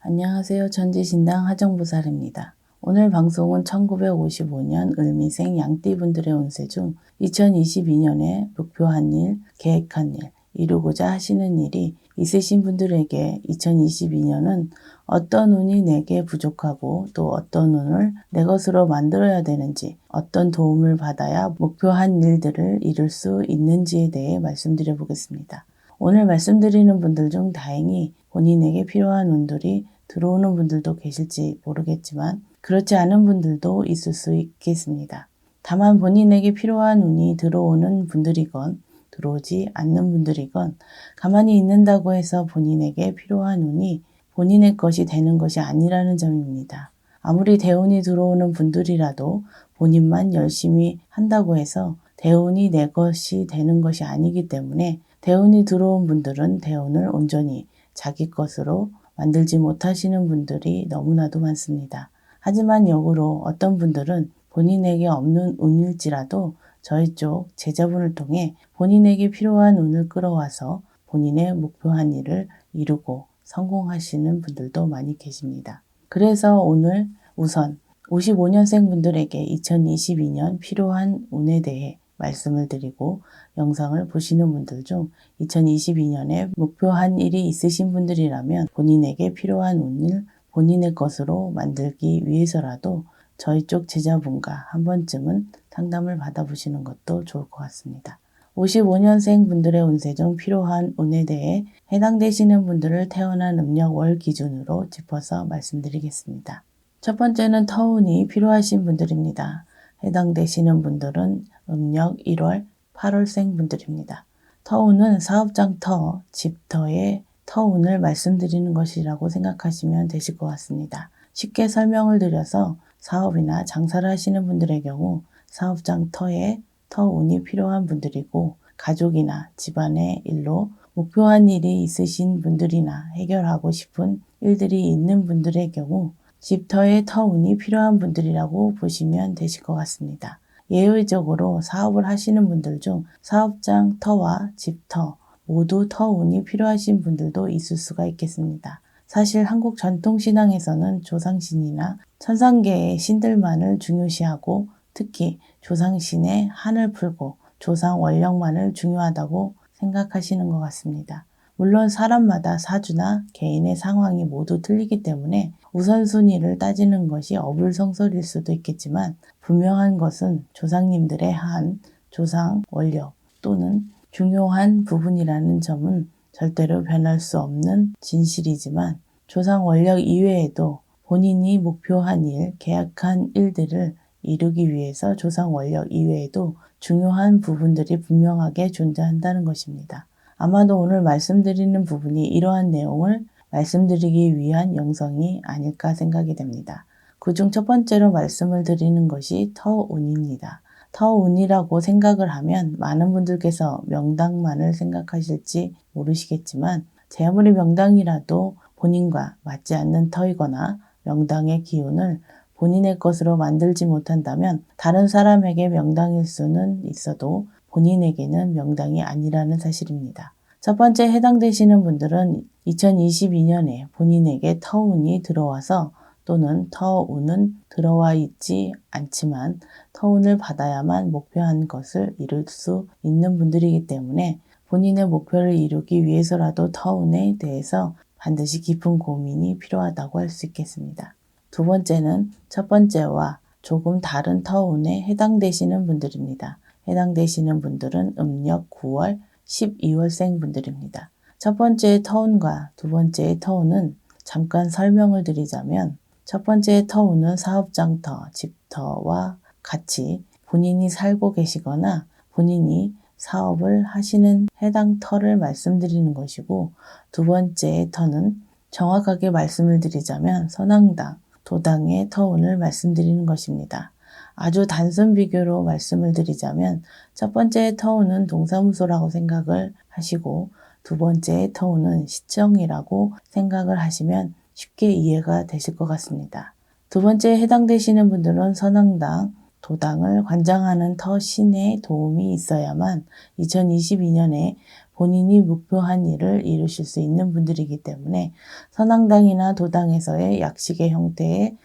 안녕하세요. 천지신당 하정부살입니다. 오늘 방송은 1955년 을미생 양띠분들의 운세 중 2022년에 목표한 일, 계획한 일, 이루고자 하시는 일이 있으신 분들에게 2022년은 어떤 운이 내게 부족하고 또 어떤 운을 내 것으로 만들어야 되는지, 어떤 도움을 받아야 목표한 일들을 이룰 수 있는지에 대해 말씀드려 보겠습니다. 오늘 말씀드리는 분들 중 다행히 본인에게 필요한 운들이 들어오는 분들도 계실지 모르겠지만 그렇지 않은 분들도 있을 수 있겠습니다. 다만 본인에게 필요한 운이 들어오는 분들이건 들어오지 않는 분들이건 가만히 있는다고 해서 본인에게 필요한 운이 본인의 것이 되는 것이 아니라는 점입니다. 아무리 대운이 들어오는 분들이라도 본인만 열심히 한다고 해서 대운이 내 것이 되는 것이 아니기 때문에 대운이 들어온 분들은 대운을 온전히 자기 것으로 만들지 못하시는 분들이 너무나도 많습니다. 하지만 역으로 어떤 분들은 본인에게 없는 운일지라도 저희 쪽 제자분을 통해 본인에게 필요한 운을 끌어와서 본인의 목표한 일을 이루고 성공하시는 분들도 많이 계십니다. 그래서 오늘 우선 55년생 분들에게 2022년 필요한 운에 대해 말씀을 드리고 영상을 보시는 분들 중 2022년에 목표한 일이 있으신 분들이라면 본인에게 필요한 운을 본인의 것으로 만들기 위해서라도 저희 쪽 제자분과 한 번쯤은 상담을 받아보시는 것도 좋을 것 같습니다. 55년생 분들의 운세 중 필요한 운에 대해 해당되시는 분들을 태어난 음력 월 기준으로 짚어서 말씀드리겠습니다. 첫 번째는 터운이 필요하신 분들입니다. 해당되시는 분들은 음력 1월, 8월생 분들입니다. 터운은 사업장 터, 집터의 터운을 말씀드리는 것이라고 생각하시면 되실 것 같습니다. 쉽게 설명을 드려서 사업이나 장사를 하시는 분들의 경우 사업장 터에 터운이 필요한 분들이고 가족이나 집안의 일로 목표한 일이 있으신 분들이나 해결하고 싶은 일들이 있는 분들의 경우 집터에 터운이 필요한 분들이라고 보시면 되실 것 같습니다. 예외적으로 사업을 하시는 분들 중 사업장 터와 집터 모두 터운이 필요하신 분들도 있을 수가 있겠습니다. 사실 한국 전통신앙에서는 조상신이나 천상계의 신들만을 중요시하고 특히 조상신의 한을 풀고 조상 원령만을 중요하다고 생각하시는 것 같습니다. 물론 사람마다 사주나 개인의 상황이 모두 틀리기 때문에 우선순위를 따지는 것이 어불성설일 수도 있겠지만 분명한 것은 조상님들의 한, 조상 원력 또는 중요한 부분이라는 점은 절대로 변할 수 없는 진실이지만 조상 원력 이외에도 본인이 목표한 일, 계약한 일들을 이루기 위해서 조상 원력 이외에도 중요한 부분들이 분명하게 존재한다는 것입니다. 아마도 오늘 말씀드리는 부분이 이러한 내용을 말씀드리기 위한 영상이 아닐까 생각이 됩니다. 그중 첫 번째로 말씀을 드리는 것이 터운입니다. 터운이라고 생각을 하면 많은 분들께서 명당만을 생각하실지 모르시겠지만 제 아무리 명당이라도 본인과 맞지 않는 터이거나 명당의 기운을 본인의 것으로 만들지 못한다면 다른 사람에게 명당일 수는 있어도 본인에게는 명당이 아니라는 사실입니다. 첫 번째 해당되시는 분들은 2022년에 본인에게 터운이 들어와서 또는 터운은 들어와 있지 않지만 터운을 받아야만 목표한 것을 이룰 수 있는 분들이기 때문에 본인의 목표를 이루기 위해서라도 터운에 대해서 반드시 깊은 고민이 필요하다고 할 수 있겠습니다. 두 번째는 첫 번째와 조금 다른 터운에 해당되시는 분들입니다. 해당되시는 분들은 음력 9월, 12월생 분들입니다. 첫 번째의 터운과 두 번째의 터운은 잠깐 설명을 드리자면 첫 번째의 터운은 사업장 터, 집터와 같이 본인이 살고 계시거나 본인이 사업을 하시는 해당 터를 말씀드리는 것이고 두 번째의 터는 정확하게 말씀을 드리자면 선왕당, 도당의 터운을 말씀드리는 것입니다. 아주 단순 비교로 말씀을 드리자면 첫 번째의 터운은 동사무소라고 생각을 하시고 두 번째의 터운은 시청이라고 생각을 하시면 쉽게 이해가 되실 것 같습니다. 두 번째에 해당되시는 분들은 선왕당, 도당을 관장하는 터신의 도움이 있어야만 2022년에 본인이 목표한 일을 이루실 수 있는 분들이기 때문에 선왕당이나 도당에서의 약식의 형태의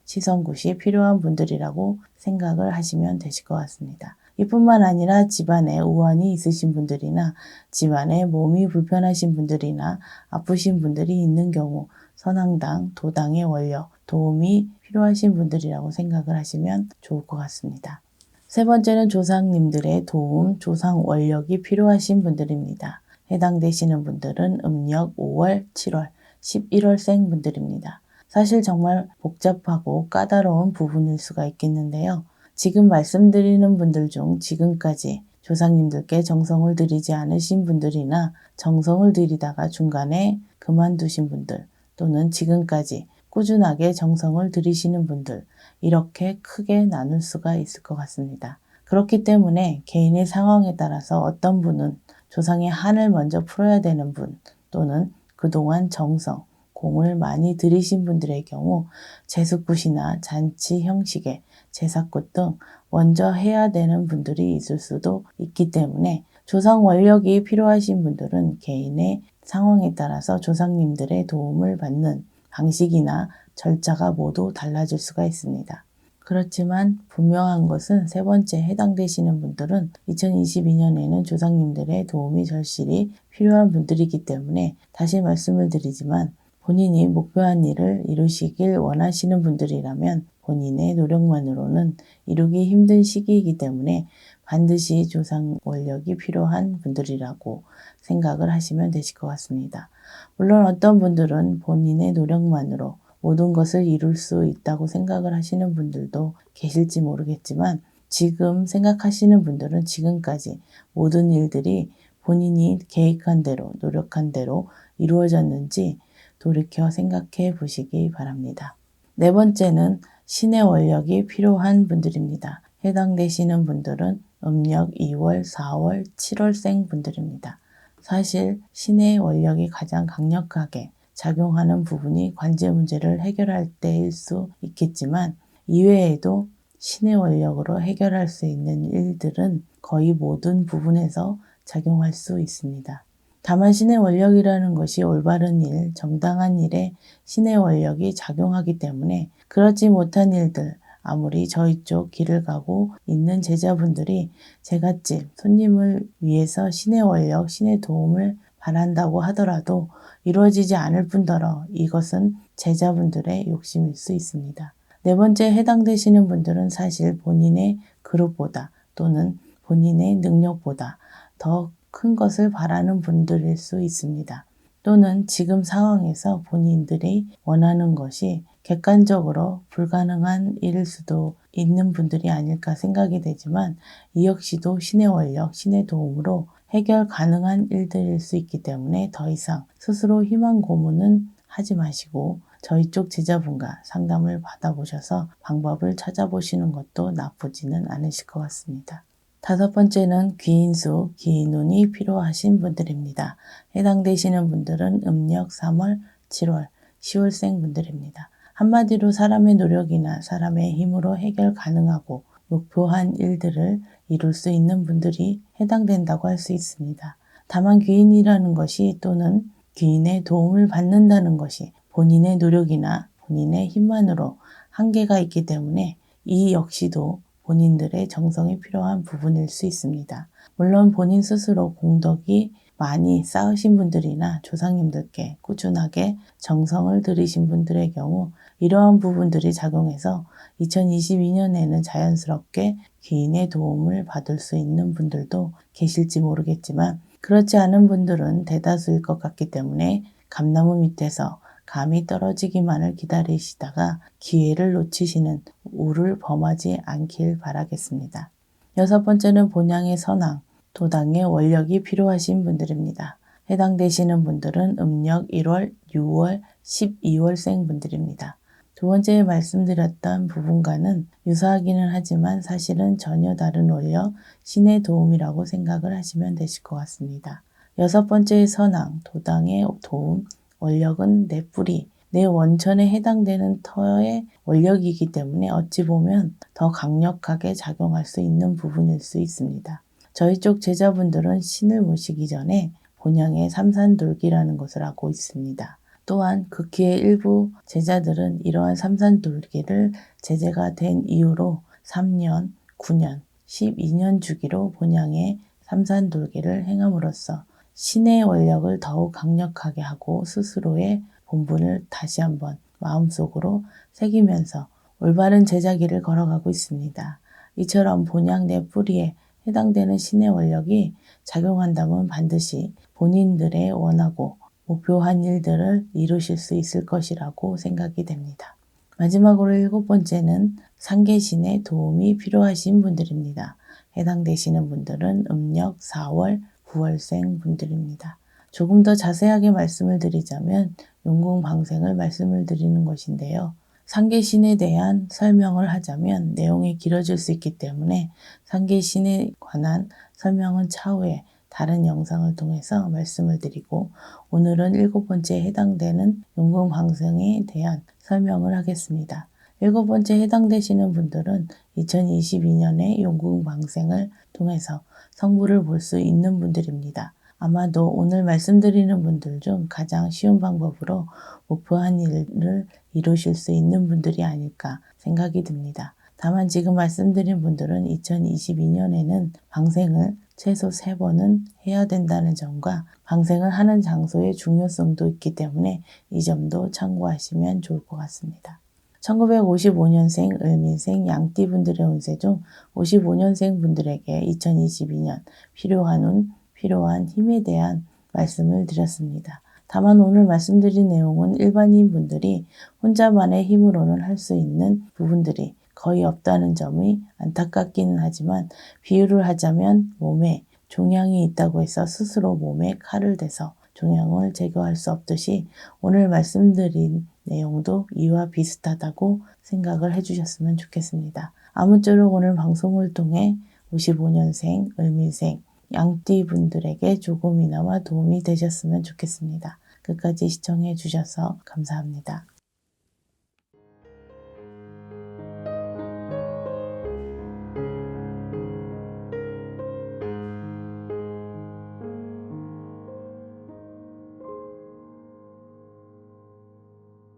치성굿이 필요한 분들이라고 생각을 하시면 되실 것 같습니다. 이뿐만 아니라 집안에 우환이 있으신 분들이나 집안에 몸이 불편하신 분들이나 아프신 분들이 있는 경우 선왕당, 도당의 원력, 도움이 필요하신 분들이라고 생각을 하시면 좋을 것 같습니다. 세 번째는 조상님들의 도움, 조상 원력이 필요하신 분들입니다. 해당되시는 분들은 음력 5월, 7월, 11월생 분들입니다. 사실 정말 복잡하고 까다로운 부분일 수가 있겠는데요. 지금 말씀드리는 분들 중 지금까지 조상님들께 정성을 들이지 않으신 분들이나 정성을 들이다가 중간에 그만두신 분들 또는 지금까지 꾸준하게 정성을 들이시는 분들 이렇게 크게 나눌 수가 있을 것 같습니다. 그렇기 때문에 개인의 상황에 따라서 어떤 분은 조상의 한을 먼저 풀어야 되는 분 또는 그동안 정성, 공을 많이 들이신 분들의 경우 제수굿이나 잔치 형식의 제사굿 등 먼저 해야 되는 분들이 있을 수도 있기 때문에 조상 원력이 필요하신 분들은 개인의 상황에 따라서 조상님들의 도움을 받는 방식이나 절차가 모두 달라질 수가 있습니다. 그렇지만 분명한 것은 세 번째 해당되시는 분들은 2022년에는 조상님들의 도움이 절실히 필요한 분들이기 때문에 다시 말씀을 드리지만 본인이 목표한 일을 이루시길 원하시는 분들이라면 본인의 노력만으로는 이루기 힘든 시기이기 때문에 반드시 조상 원력이 필요한 분들이라고 생각을 하시면 되실 것 같습니다. 물론 어떤 분들은 본인의 노력만으로 모든 것을 이룰 수 있다고 생각을 하시는 분들도 계실지 모르겠지만 지금 생각하시는 분들은 지금까지 모든 일들이 본인이 계획한 대로 노력한 대로 이루어졌는지 돌이켜 생각해 보시기 바랍니다. 네 번째는 신의 원력이 필요한 분들입니다. 해당되시는 분들은 음력 2월, 4월, 7월생 분들입니다. 사실 신의 원력이 가장 강력하게 작용하는 부분이 관제 문제를 해결할 때일 수 있겠지만 이외에도 신의 원력으로 해결할 수 있는 일들은 거의 모든 부분에서 작용할 수 있습니다. 다만 신의 원력이라는 것이 올바른 일, 정당한 일에 신의 원력이 작용하기 때문에 그렇지 못한 일들, 아무리 저희 쪽 길을 가고 있는 제자분들이 제갓집 손님을 위해서 신의 원력, 신의 도움을 바란다고 하더라도 이루어지지 않을 뿐더러 이것은 제자분들의 욕심일 수 있습니다. 네 번째 해당되시는 분들은 사실 본인의 그릇보다 또는 본인의 능력보다 더 큰 것을 바라는 분들일 수 있습니다. 또는 지금 상황에서 본인들이 원하는 것이 객관적으로 불가능한 일일 수도 있는 분들이 아닐까 생각이 되지만 이 역시도 신의 원력, 신의 도움으로 해결 가능한 일들일 수 있기 때문에 더 이상 스스로 희망 고문은 하지 마시고 저희 쪽 제자분과 상담을 받아보셔서 방법을 찾아보시는 것도 나쁘지는 않으실 것 같습니다. 다섯 번째는 귀인수, 귀인운이 필요하신 분들입니다. 해당되시는 분들은 음력 3월, 7월, 10월생 분들입니다. 한마디로 사람의 노력이나 사람의 힘으로 해결 가능하고 목표한 일들을 이룰 수 있는 분들이 해당된다고 할 수 있습니다. 다만 귀인이라는 것이 또는 귀인의 도움을 받는다는 것이 본인의 노력이나 본인의 힘만으로 한계가 있기 때문에 이 역시도 본인들의 정성이 필요한 부분일 수 있습니다. 물론 본인 스스로 공덕이 많이 쌓으신 분들이나 조상님들께 꾸준하게 정성을 들이신 분들의 경우 이러한 부분들이 작용해서 2022년에는 자연스럽게 귀인의 도움을 받을 수 있는 분들도 계실지 모르겠지만 그렇지 않은 분들은 대다수일 것 같기 때문에 감나무 밑에서 감이 떨어지기만을 기다리시다가 기회를 놓치시는 우를 범하지 않길 바라겠습니다. 여섯 번째는 본향의 선왕, 도당의 원력이 필요하신 분들입니다. 해당되시는 분들은 음력 1월, 6월, 12월생 분들입니다. 두 번째 말씀드렸던 부분과는 유사하기는 하지만 사실은 전혀 다른 원력, 신의 도움이라고 생각을 하시면 되실 것 같습니다. 여섯 번째의 선왕, 도당의 도움, 원력은 내 뿌리, 내 원천에 해당되는 터의 원력이기 때문에 어찌 보면 더 강력하게 작용할 수 있는 부분일 수 있습니다. 저희 쪽 제자분들은 신을 모시기 전에 본향에 삼산돌기라는 것을 하고 있습니다. 또한 극희의 일부 제자들은 이러한 삼산돌기를 제재가 된 이후로 3년, 9년, 12년 주기로 본향에 삼산돌기를 행함으로써 신의 원력을 더욱 강력하게 하고 스스로의 본분을 다시 한번 마음속으로 새기면서 올바른 제자기를 걸어가고 있습니다. 이처럼 본향 내 뿌리에 해당되는 신의 원력이 작용한다면 반드시 본인들의 원하고 목표한 일들을 이루실 수 있을 것이라고 생각이 됩니다. 마지막으로 7번째는 상계신의 도움이 필요하신 분들입니다. 해당되시는 분들은 음력 4월, 9월생 분들입니다. 조금 더 자세하게 말씀을 드리자면 용궁방생을 말씀을 드리는 것인데요. 상계신에 대한 설명을 하자면 내용이 길어질 수 있기 때문에 상계신에 관한 설명은 차후에 다른 영상을 통해서 말씀을 드리고 오늘은 7번째에 해당되는 용궁방생에 대한 설명을 하겠습니다. 7번째 해당되시는 분들은 2022년에 용궁방생을 통해서 성부를 볼 수 있는 분들입니다. 아마도 오늘 말씀드리는 분들 중 가장 쉬운 방법으로 목표한 일을 이루실 수 있는 분들이 아닐까 생각이 듭니다. 다만 지금 말씀드린 분들은 2022년에는 방생을 최소 3번은 해야 된다는 점과 방생을 하는 장소의 중요성도 있기 때문에 이 점도 참고하시면 좋을 것 같습니다. 1955년생 을민생 양띠 분들의 운세 중 55년생 분들에게 2022년 필요한 운, 필요한 힘에 대한 말씀을 드렸습니다. 다만 오늘 말씀드린 내용은 일반인 분들이 혼자만의 힘으로는 할 수 있는 부분들이 거의 없다는 점이 안타깝기는 하지만 비유를 하자면 몸에 종양이 있다고 해서 스스로 몸에 칼을 대서 종양을 제거할 수 없듯이 오늘 말씀드린 내용도 이와 비슷하다고 생각을 해주셨으면 좋겠습니다. 아무쪼록 오늘 방송을 통해 55년생, 을민생, 양띠 분들에게 조금이나마 도움이 되셨으면 좋겠습니다. 끝까지 시청해 주셔서 감사합니다.